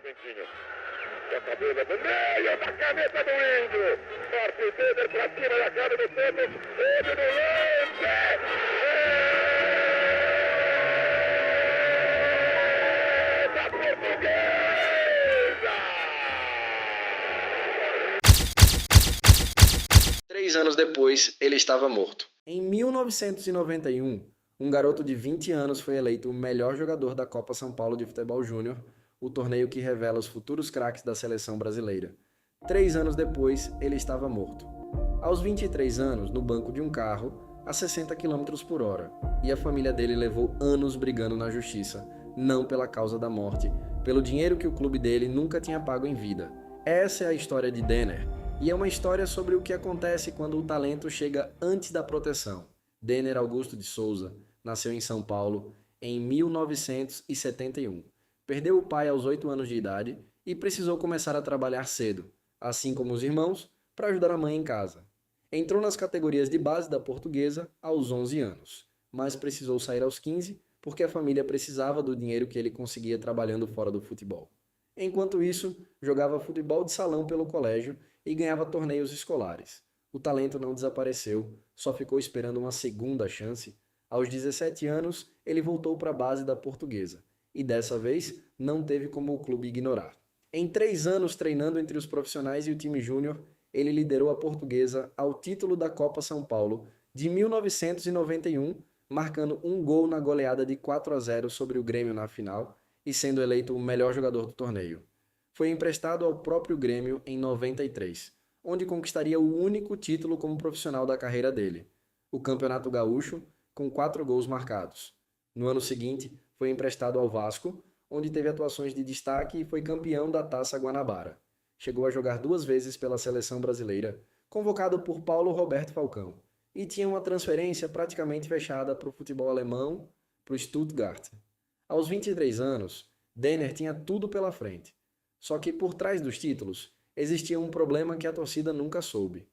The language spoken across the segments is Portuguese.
Dentinho. A cabeça do meio, na caneta do índio. Forte o Denner pra cima da cara do Santos. Ele no lance. Da Portuguesa! 3 anos depois, ele estava morto. Em 1991, um garoto de 20 anos foi eleito o melhor jogador da Copa São Paulo de Futebol Júnior, o torneio que revela os futuros craques da seleção brasileira. 3 anos depois, ele estava morto. Aos 23 anos, no banco de um carro, a 60 km por hora, e a família dele levou anos brigando na justiça, não pela causa da morte, pelo dinheiro que o clube dele nunca tinha pago em vida. Essa é a história de Denner, e é uma história sobre o que acontece quando o talento chega antes da proteção. Denner Augusto de Souza nasceu em São Paulo em 1971. Perdeu o pai aos 8 anos de idade e precisou começar a trabalhar cedo, assim como os irmãos, para ajudar a mãe em casa. Entrou nas categorias de base da Portuguesa aos 11 anos, mas precisou sair aos 15 porque a família precisava do dinheiro que ele conseguia trabalhando fora do futebol. Enquanto isso, jogava futebol de salão pelo colégio e ganhava torneios escolares. O talento não desapareceu, só ficou esperando uma segunda chance. Aos 17 anos, ele voltou para a base da Portuguesa e dessa vez não teve como o clube ignorar. Em 3 anos treinando entre os profissionais e o time júnior, ele liderou a Portuguesa ao título da Copa São Paulo de 1991, marcando um gol na goleada de 4-0 sobre o Grêmio na final e sendo eleito o melhor jogador do torneio. Foi emprestado ao próprio Grêmio em 93, onde conquistaria o único título como profissional da carreira dele, o Campeonato Gaúcho, com 4 gols marcados. No ano seguinte, foi emprestado ao Vasco, onde teve atuações de destaque e foi campeão da Taça Guanabara. Chegou a jogar 2 vezes pela seleção brasileira, convocado por Paulo Roberto Falcão, e tinha uma transferência praticamente fechada para o futebol alemão, para o Stuttgart. Aos 23 anos, Denner tinha tudo pela frente. Só que por trás dos títulos, existia um problema que a torcida nunca soube.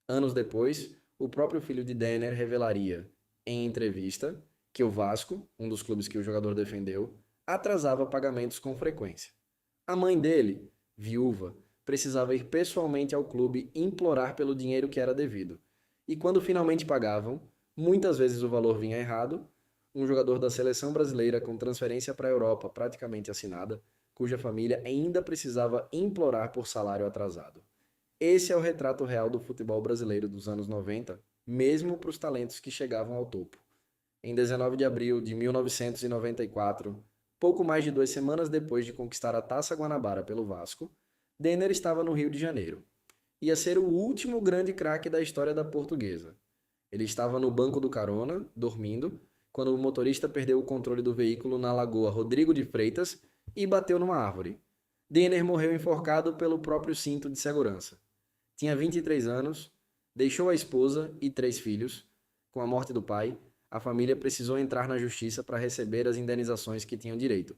Anos depois, o próprio filho de Denner revelaria, em entrevista, que o Vasco, um dos clubes que o jogador defendeu, atrasava pagamentos com frequência. A mãe dele, viúva, precisava ir pessoalmente ao clube implorar pelo dinheiro que era devido. E quando finalmente pagavam, muitas vezes o valor vinha errado, um jogador da seleção brasileira com transferência para a Europa praticamente assinada, cuja família ainda precisava implorar por salário atrasado. Esse é o retrato real do futebol brasileiro dos anos 90, mesmo para os talentos que chegavam ao topo. Em 19 de abril de 1994, pouco mais de 2 semanas depois de conquistar a Taça Guanabara pelo Vasco, Denner estava no Rio de Janeiro. Ia ser o último grande craque da história da Portuguesa. Ele estava no banco do carona, dormindo, quando o motorista perdeu o controle do veículo na Lagoa Rodrigo de Freitas e bateu numa árvore. Denner morreu enforcado pelo próprio cinto de segurança. Tinha 23 anos, deixou a esposa e 3 filhos. Com a morte do pai, a família precisou entrar na justiça para receber as indenizações que tinham direito.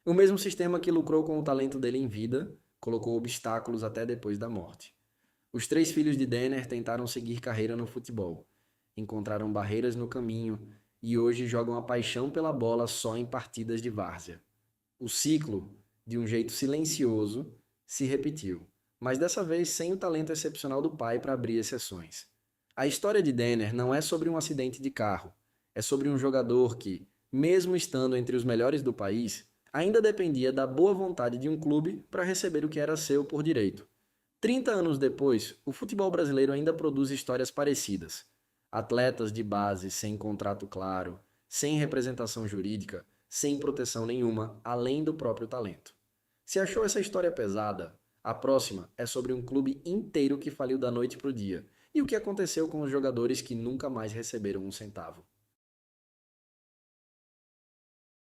O mesmo sistema que lucrou com o talento dele em vida, colocou obstáculos até depois da morte. Os 3 filhos de Denner tentaram seguir carreira no futebol. Encontraram barreiras no caminho e hoje jogam a paixão pela bola só em partidas de várzea. O ciclo, de um jeito silencioso, se repetiu, mas dessa vez sem o talento excepcional do pai para abrir exceções. A história de Denner não é sobre um acidente de carro, é sobre um jogador que, mesmo estando entre os melhores do país, ainda dependia da boa vontade de um clube para receber o que era seu por direito. 30 anos depois, o futebol brasileiro ainda produz histórias parecidas. Atletas de base sem contrato claro, sem representação jurídica, sem proteção nenhuma, além do próprio talento. Se achou essa história pesada, a próxima é sobre um clube inteiro que faliu da noite para o dia e o que aconteceu com os jogadores que nunca mais receberam um centavo.